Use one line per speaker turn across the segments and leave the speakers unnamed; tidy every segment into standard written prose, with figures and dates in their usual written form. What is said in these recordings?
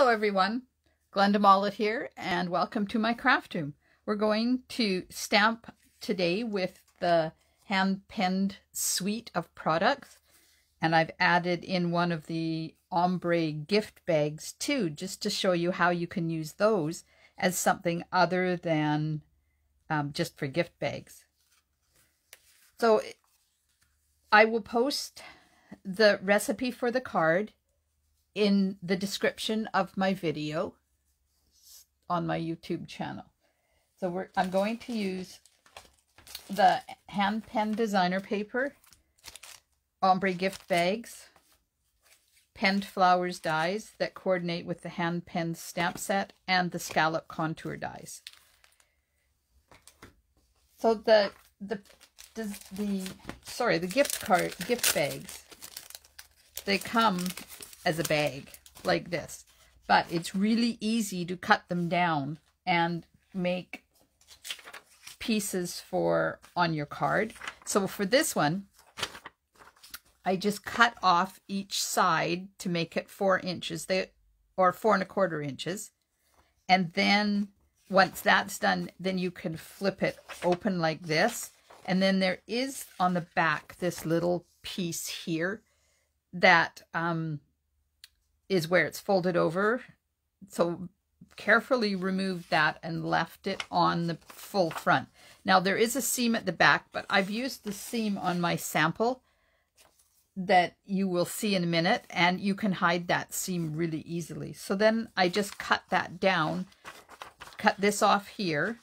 Hello everyone, Glenda Mollet here and welcome to my craft room. We're going to stamp today with the hand-penned suite of products, and I've added in one of the Ombre Gift Bags too, just to show you how you can use those as something other than just for gift bags. So I will post the recipe for the card in the description of my video on my YouTube channel. So I'm going to use the hand pen designer paper, Ombre Gift Bags, penned flowers dies that coordinate with the hand pen stamp set, and the Scalloped Contour dies. So the gift bags, they come as a bag like this, but it's really easy to cut them down and make pieces for on your card. So for this one, I just cut off each side to make it 4 inches, or 4 1/4 inches, and then once that's done, then you can flip it open like this, and then there is on the back this little piece here that is where it's folded over. So carefully removed that and left it on the full front. Now there is a seam at the back, but I've used the seam on my sample that you will see in a minute, and you can hide that seam really easily. So then I just cut that down, cut this off here,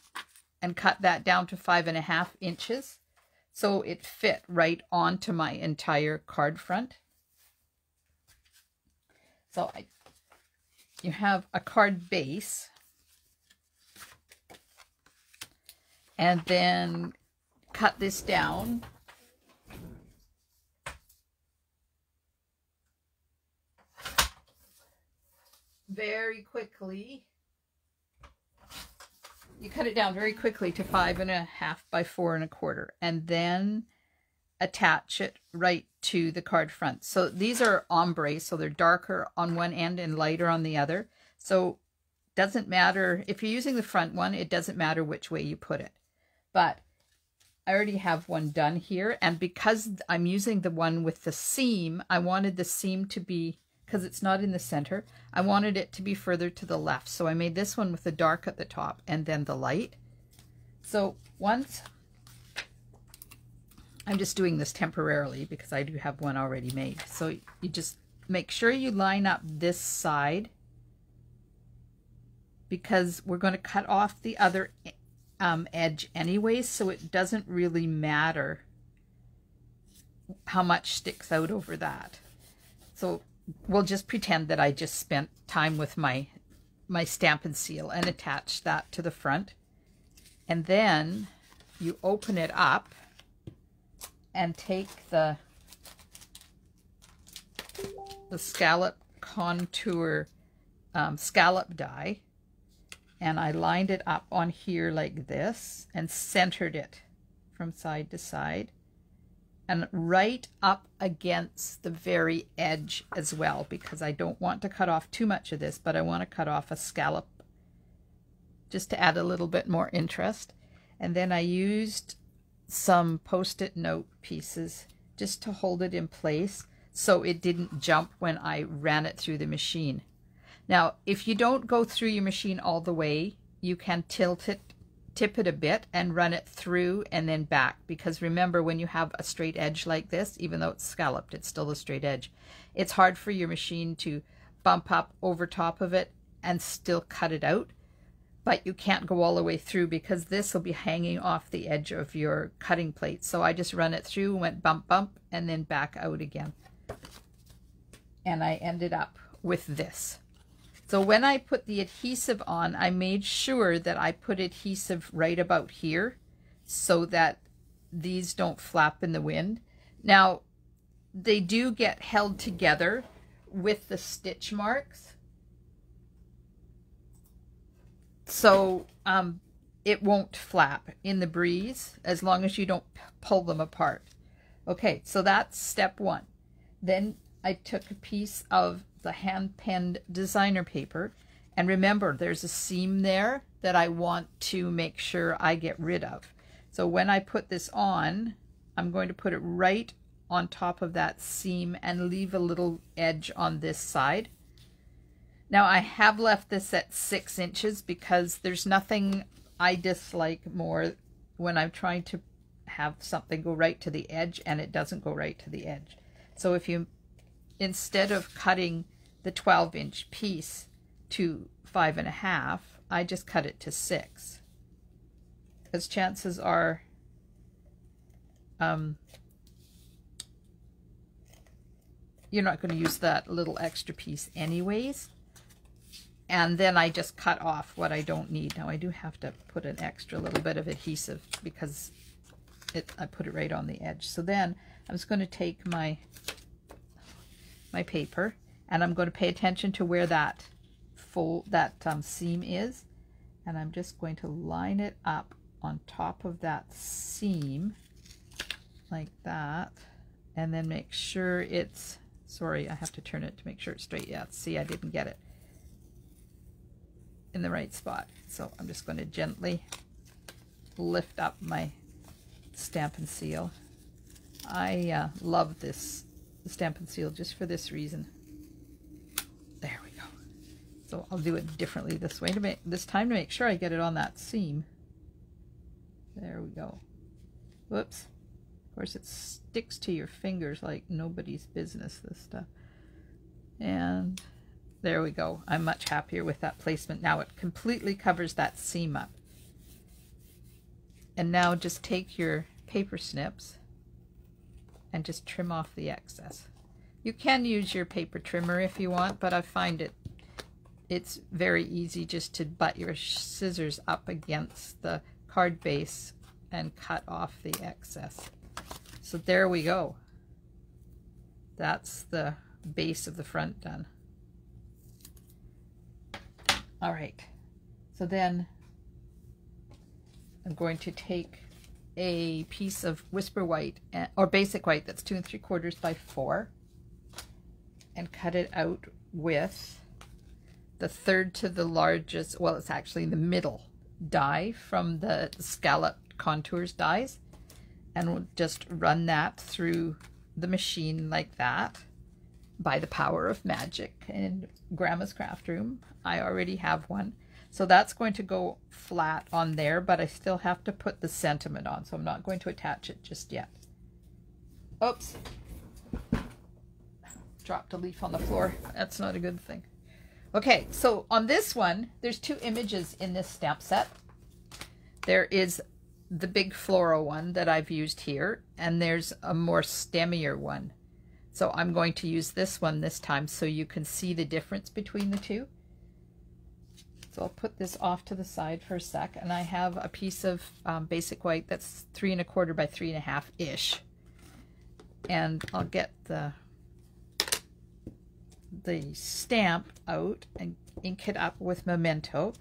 and cut that down to 5 1/2 inches. So it fit right onto my entire card front. So you have a card base, and then cut this down. Very quickly. You cut it down very quickly to 5 1/2 by 4 1/4, and then attach it right to the card front. So these are ombre, so they're darker on one end and lighter on the other. So doesn't matter if you're using the front one, it doesn't matter which way you put it. But I already have one done here, and because I'm using the one with the seam, I wanted the seam to be, because it's not in the center, I wanted it to be further to the left. So I made this one with the dark at the top and then the light. So once, I'm just doing this temporarily because I do have one already made. So you just make sure you line up this side, because we're going to cut off the other edge anyways, so it doesn't really matter how much sticks out over that. So we'll just pretend that I just spent time with my Stampin' seal and attach that to the front. And then you open it up and take the Scalloped Contour scallop die, and I lined it up on here like this and centered it from side to side and right up against the very edge as well, because I don't want to cut off too much of this, but I want to cut off a scallop just to add a little bit more interest. And then I used some post-it note pieces just to hold it in place so it didn't jump when I ran it through the machine. Now, if you don't go through your machine all the way, you can tip it a bit and run it through and then back, because remember, when you have a straight edge like this, even though it's scalloped, it's still a straight edge. It's hard for your machine to bump up over top of it and still cut it out. But you can't go all the way through because this will be hanging off the edge of your cutting plate. So I just run it through, went bump, bump, and then back out again. And I ended up with this. So when I put the adhesive on, I made sure that I put adhesive right about here so that these don't flap in the wind. Now, they do get held together with the stitch marks. So it won't flap in the breeze as long as you don't pull them apart. Okay, so that's step one. Then I took a piece of the hand-penned designer paper. And remember, there's a seam there that I want to make sure I get rid of. So when I put this on, I'm going to put it right on top of that seam and leave a little edge on this side. Now I have left this at 6 inches because there's nothing I dislike more when I'm trying to have something go right to the edge and it doesn't go right to the edge. So if you, instead of cutting the 12-inch piece to 5.5, I just cut it to 6. Because chances are you're not going to use that little extra piece anyways. And then I just cut off what I don't need. Now I do have to put an extra little bit of adhesive because I put it right on the edge. So then I'm just going to take my paper and I'm going to pay attention to where that seam is, and I'm just going to line it up on top of that seam like that, and then make sure it's, sorry, I have to turn it to make sure it's straight. Yeah, see, I didn't get it in the right spot. So I'm just going to gently lift up my Stampin' Seal. I love this Stampin' Seal just for this reason. There we go. So I'll do it differently this way this time to make sure I get it on that seam. There we go. Whoops. Of course it sticks to your fingers like nobody's business, this stuff. And there we go. I'm much happier with that placement. Now it completely covers that seam up. And now just take your paper snips and just trim off the excess. You can use your paper trimmer if you want, but I find it's very easy just to butt your scissors up against the card base and cut off the excess. So there we go. That's the base of the front done. All right, so then I'm going to take a piece of Whisper White, or Basic White, that's 2 3/4 by 4, and cut it out with the third to the largest, well, it's actually the middle die from the Scalloped Contours dies, and we'll just run that through the machine like that by the power of magic in Grandma's craft room. I already have one. So that's going to go flat on there, but I still have to put the sentiment on, so I'm not going to attach it just yet. Oops. Dropped a leaf on the floor. That's not a good thing. Okay, so on this one, there's 2 images in this stamp set. There is the big floral one that I've used here, and there's a more stemmier one. So I'm going to use this one this time so you can see the difference between the two. So I'll put this off to the side for a sec, and I have a piece of Basic White that's 3 1/4 by 3.5-ish. And I'll get the stamp out and ink it up with Memento.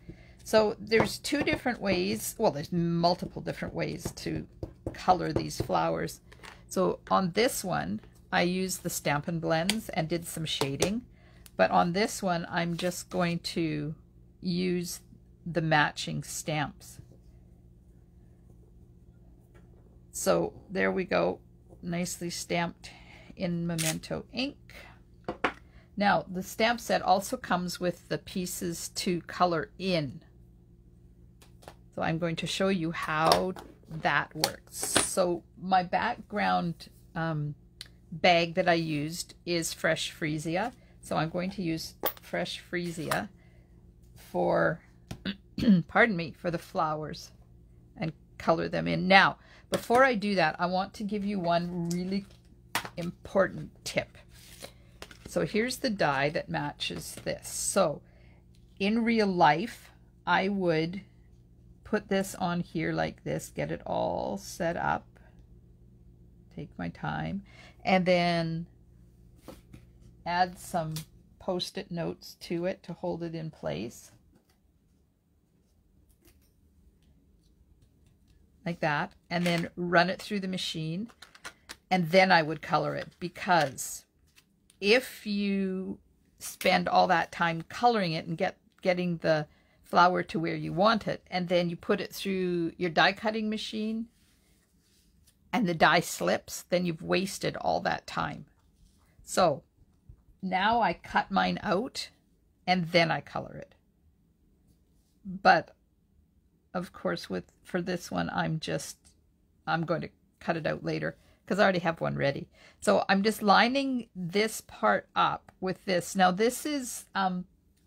So there's 2 different ways, well, there's multiple different ways to color these flowers. So on this one, I used the Stampin' blends and did some shading. But on this one, I'm just going to use the matching stamps. So there we go, nicely stamped in Memento ink. Now the stamp set also comes with the pieces to color in. So I'm going to show you how that works. So my background bag that I used is Fresh Freesia. So I'm going to use Fresh Freesia for, pardon me, for the flowers and color them in. Now, before I do that, I want to give you one really important tip. So here's the die that matches this. So in real life, I would put this on here like this, get it all set up, take my time, and then add some Post-it notes to it to hold it in place. Like that, and then run it through the machine, and then I would color it, because if you spend all that time coloring it and getting the flower to where you want it, and then you put it through your die cutting machine and the die slips, then you've wasted all that time. So now I cut mine out and then I color it. But of course for this one I'm going to cut it out later because I already have one ready. So I'm just lining this part up with this. Now this is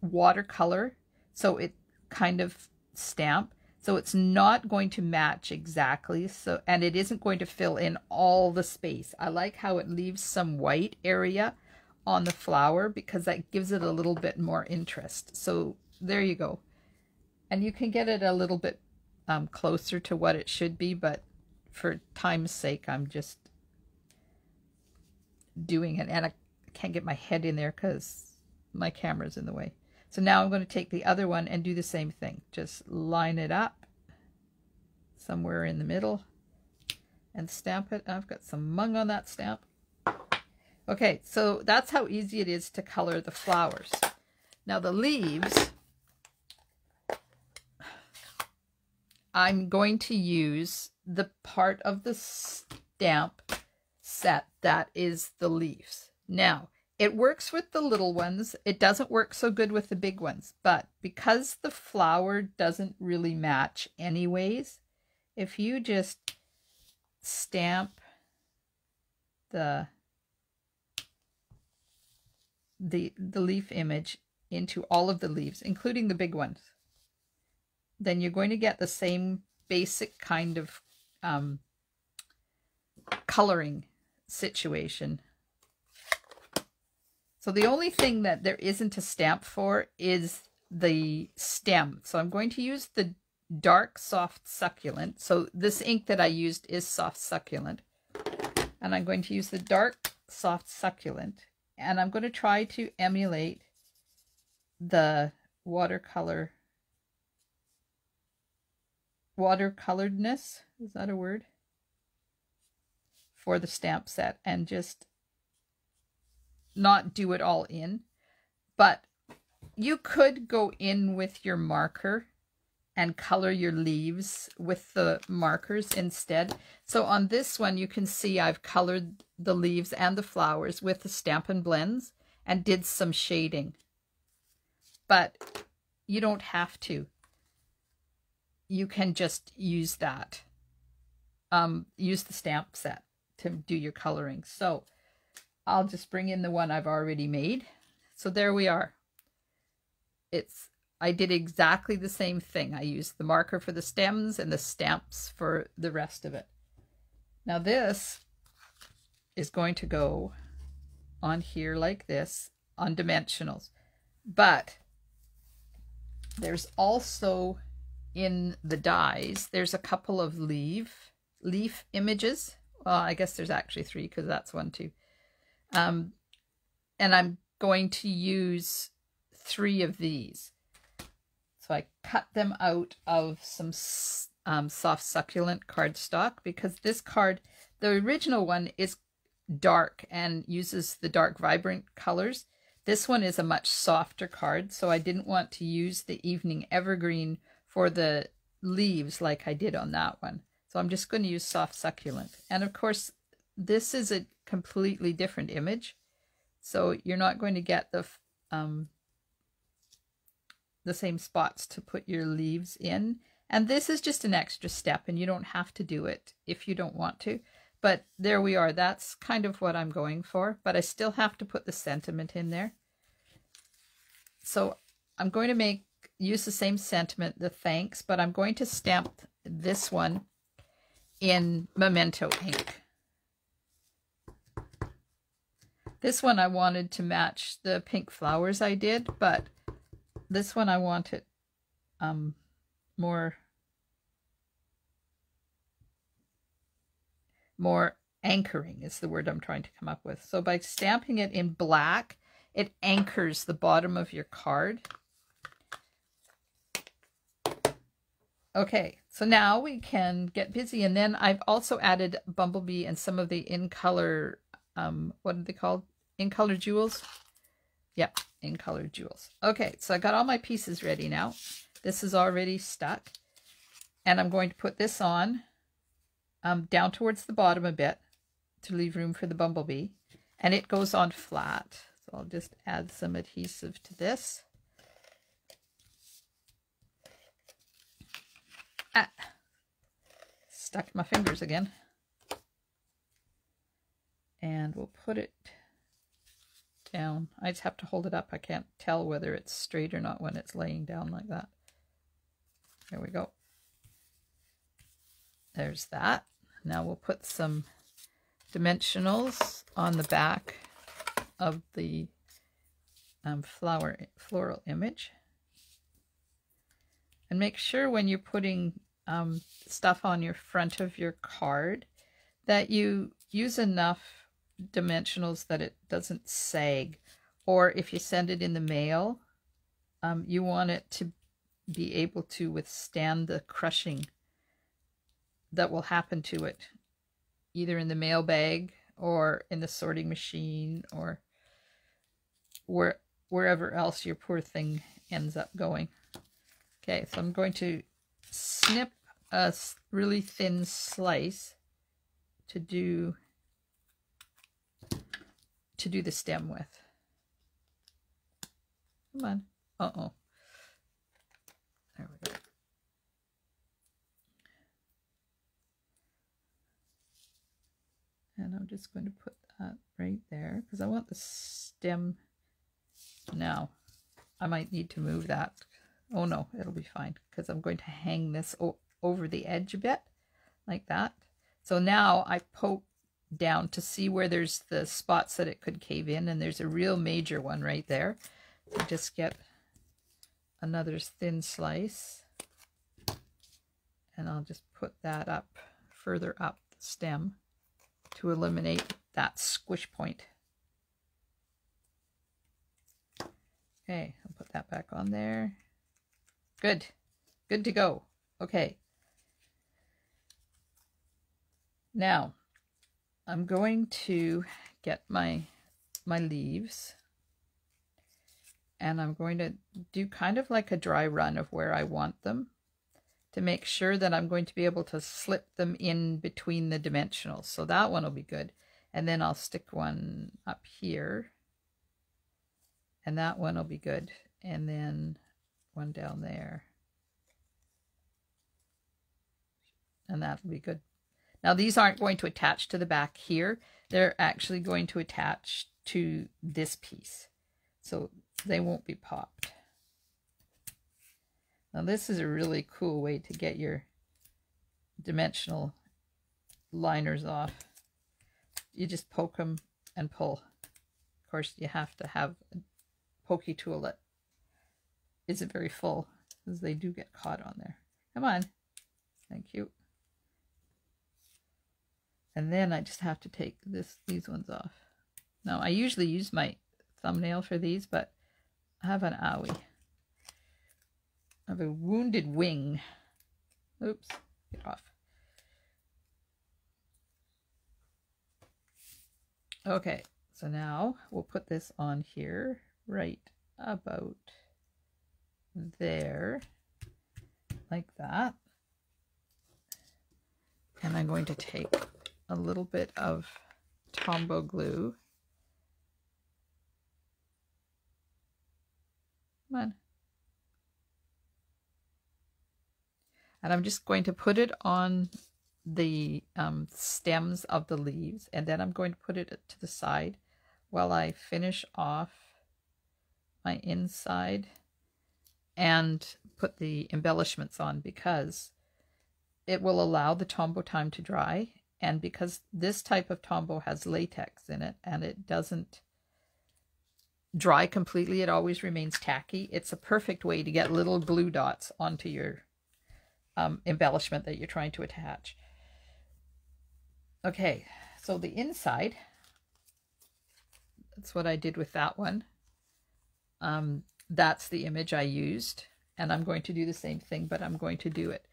watercolor, so it kind of stamp. So it's not going to match exactly, so, and it isn't going to fill in all the space. I like how it leaves some white area on the flower because that gives it a little bit more interest. So there you go. And you can get it a little bit closer to what it should be, but for time's sake, I'm just doing it. And I can't get my head in there because my camera's in the way. So now I'm going to take the other one and do the same thing. Just line it up somewhere in the middle and stamp it. I've got some mung on that stamp. Okay, so that's how easy it is to color the flowers. Now the leaves, I'm going to use the part of the stamp set that is the leaves. Now, it works with the little ones. It doesn't work so good with the big ones, but because the flower doesn't really match anyways, if you just stamp the leaf image into all of the leaves, including the big ones, then you're going to get the same basic kind of coloring situation. So the only thing that there isn't a stamp for is the stem. So I'm going to use the dark soft succulent. So this ink that I used is soft succulent. And I'm going to use the dark soft succulent. And I'm going to try to emulate the watercoloredness. Is that a word? For the stamp set, and just not do it all in, but you could go in with your marker and color your leaves with the markers instead. So on this one, you can see I've colored the leaves and the flowers with the Stampin' blends and did some shading, but you don't have to. You can just use that, use the stamp set to do your coloring. So I'll just bring in the one I've already made. So there we are. I did exactly the same thing. I used the marker for the stems and the stamps for the rest of it. Now this is going to go on here like this on dimensionals. But there's also in the dies, there's a couple of leaf images. Well, I guess there's actually 3 because that's 1 too. And I'm going to use 3 of these. So I cut them out of some soft succulent cardstock because this card, the original one, is dark and uses the dark vibrant colors. This one is a much softer card, so I didn't want to use the Evening Evergreen for the leaves like I did on that one. So I'm just going to use soft succulent. And of course, this is a completely different image. So you're not going to get the same spots to put your leaves in. And this is just an extra step, and you don't have to do it if you don't want to. But there we are. That's kind of what I'm going for. But I still have to put the sentiment in there. So I'm going to use the same sentiment, the thanks, but I'm going to stamp this one in Memento ink. This one I wanted to match the pink flowers I did, but this one I want it more anchoring is the word I'm trying to come up with. So by stamping it in black, it anchors the bottom of your card. Okay, so now we can get busy. And then I've also added Bumblebee and some of the in color, what are they called? In color jewels. Yep, in colored jewels. Okay, so I got all my pieces ready now. This is already stuck. And I'm going to put this on down towards the bottom a bit to leave room for the bumblebee. And it goes on flat. So I'll just add some adhesive to this. Ah, stuck my fingers again. And we'll put it down. I just have to hold it up. I can't tell whether it's straight or not when it's laying down like that. There we go. There's that. Now we'll put some dimensionals on the back of the floral image. And make sure when you're putting stuff on your front of your card that you use enough dimensionals that it doesn't sag. Or if you send it in the mail, you want it to be able to withstand the crushing that will happen to it, either in the mail bag or in the sorting machine or wherever else your poor thing ends up going. Okay, so I'm going to snip a really thin slice to do the stem with. Come on. Uh-oh. There we go. And I'm just going to put that right there because I want the stem. Now, I might need to move that. Oh no, it'll be fine because I'm going to hang this over the edge a bit like that. So now I poke down to see where there's the spots that it could cave in, and there's a real major one right there. So just get another thin slice and I'll just put that up further up the stem to eliminate that squish point. Okay, I'll put that back on there. Good. Good to go. Okay. Now, I'm going to get my leaves, and I'm going to do kind of like a dry run of where I want them to make sure that I'm going to be able to slip them in between the dimensionals. So that one will be good. And then I'll stick one up here, and that one will be good. And then one down there. And that'll be good. Now these aren't going to attach to the back here. They're actually going to attach to this piece. So they won't be popped. Now this is a really cool way to get your dimensional liners off. You just poke them and pull. Of course, you have to have a pokey tool that isn't very full because they do get caught on there. Come on. Thank you. And then I just have to take these ones off. Now, I usually use my thumbnail for these, but I have an owie. I have a wounded wing. Oops, get off. Okay, so now we'll put this on here, right about there, like that. And I'm going to take a little bit of Tombow glue. Come on. And I'm just going to put it on the stems of the leaves, and then I'm going to put it to the side while I finish off my inside and put the embellishments on, because it will allow the Tombow time to dry, and because this type of Tombow has latex in it and it doesn't dry completely, it always remains tacky. It's a perfect way to get little glue dots onto your embellishment that you're trying to attach. Okay, so the inside, that's what I did with that one. That's the image I used, and I'm going to do the same thing, but I'm going to do it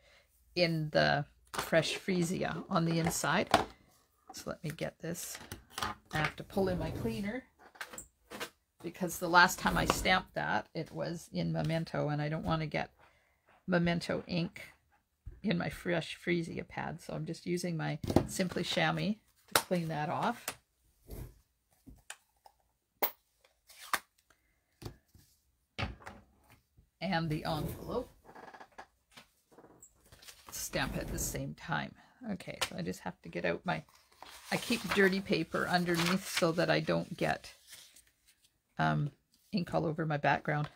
in the Fresh Freesia on the inside. So let me get this. I have to pull in my cleaner because the last time I stamped that, it was in Memento, and I don't want to get Memento ink in my Fresh Freesia pad, so I'm just using my Simply Chamois to clean that off. And the envelope. Stamp at the same time. Okay, so I just have to get out my... I keep dirty paper underneath so that I don't get ink all over my background.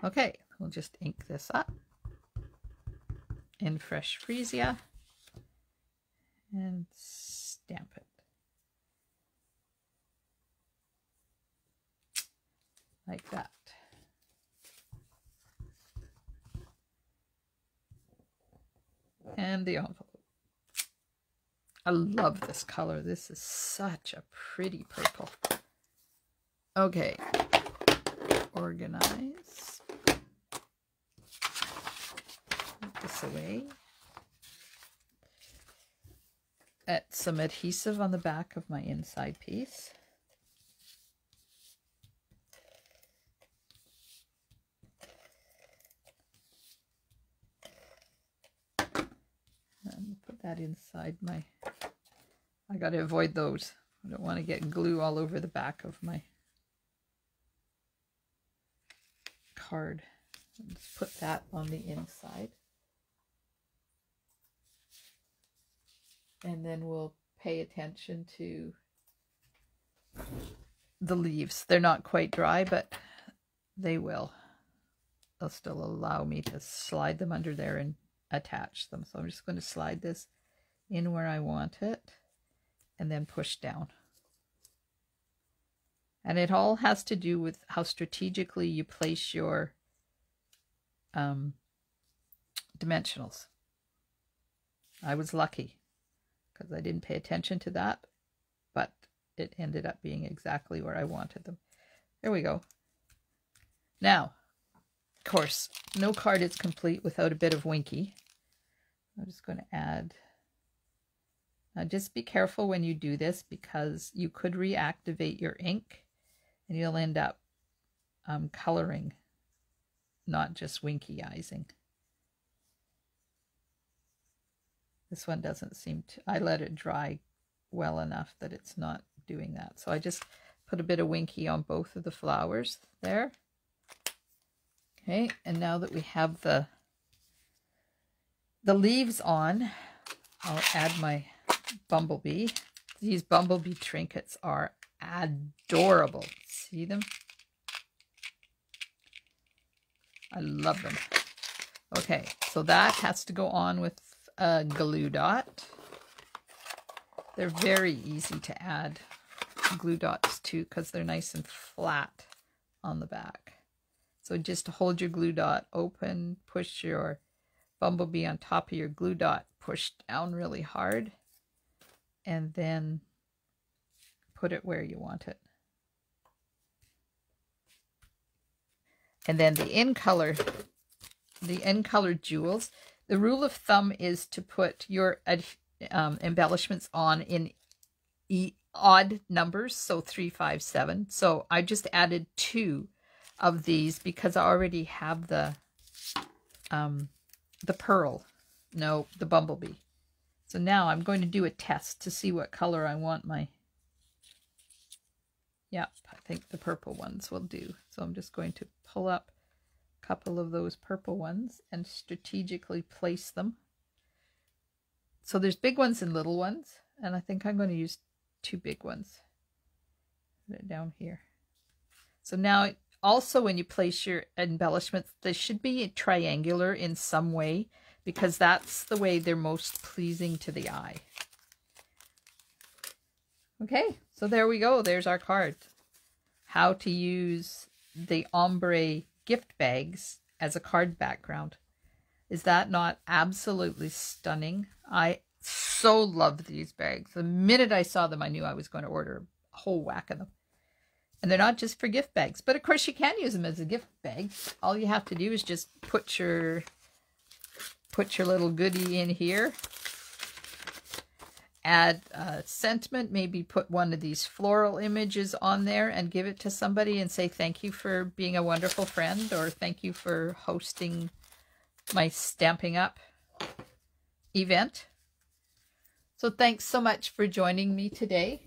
Okay, we'll just ink this up in Fresh Freesia and stamp it. Like that. And the envelope. I love this color. This is such a pretty purple. Okay. Organize. Put this away. Add some adhesive on the back of my inside piece. And put that inside my... I got to avoid those. I don't want to get glue all over the back of my card. Just put that on the inside. And then we'll pay attention to the leaves. They're not quite dry, but they will. They'll still allow me to slide them under there and attach them. So I'm just going to slide this in where I want it and then push down. And it all has to do with how strategically you place your dimensionals. I was lucky because I didn't pay attention to that, but it ended up being exactly where I wanted them. There we go. Now, of course, no card is complete without a bit of Winky. I'm just going to add... Now just be careful when you do this because you could reactivate your ink and you'll end up coloring, not just Winky-izing. This one doesn't seem to... I let it dry well enough that it's not doing that. So I just put a bit of Winky on both of the flowers there. Okay, and now that we have the leaves on, I'll add my Bumblebee. These Bumblebee trinkets are adorable. See them? I love them. Okay, so that has to go on with a glue dot. They're very easy to add glue dots to because they're nice and flat on the back. So just hold your glue dot open, push your Bumblebee on top of your glue dot, push down really hard, and then put it where you want it. And then the in color jewels, the rule of thumb is to put your embellishments on in odd numbers, so 3, 5, 7. So I just added 2 of these because I already have the pearl, no, the Bumblebee. So now I'm going to do a test to see what color I want my, yep, I think the purple ones will do. So I'm just going to pull up a couple of those purple ones and strategically place them. So there's big ones and little ones, and I think I'm going to use 2 big ones. Put it down here. So now also when you place your embellishments, they should be triangular in some way because that's the way they're most pleasing to the eye. Okay, so there we go. There's our card. How to use the Ombre Gift Bags as a card background. Is that not absolutely stunning? I so love these bags. The minute I saw them, I knew I was going to order a whole whack of them. And they're not just for gift bags, but of course you can use them as a gift bag. All you have to do is just put your little goodie in here add a sentiment, maybe put one of these floral images on there and give it to somebody and say thank you for being a wonderful friend, or thank you for hosting my Stamping Up event. So thanks so much for joining me today.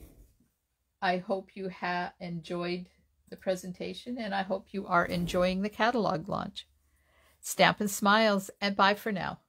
I hope you have enjoyed the presentation, and I hope you are enjoying the catalog launch. Stampin' Smiles, and bye for now.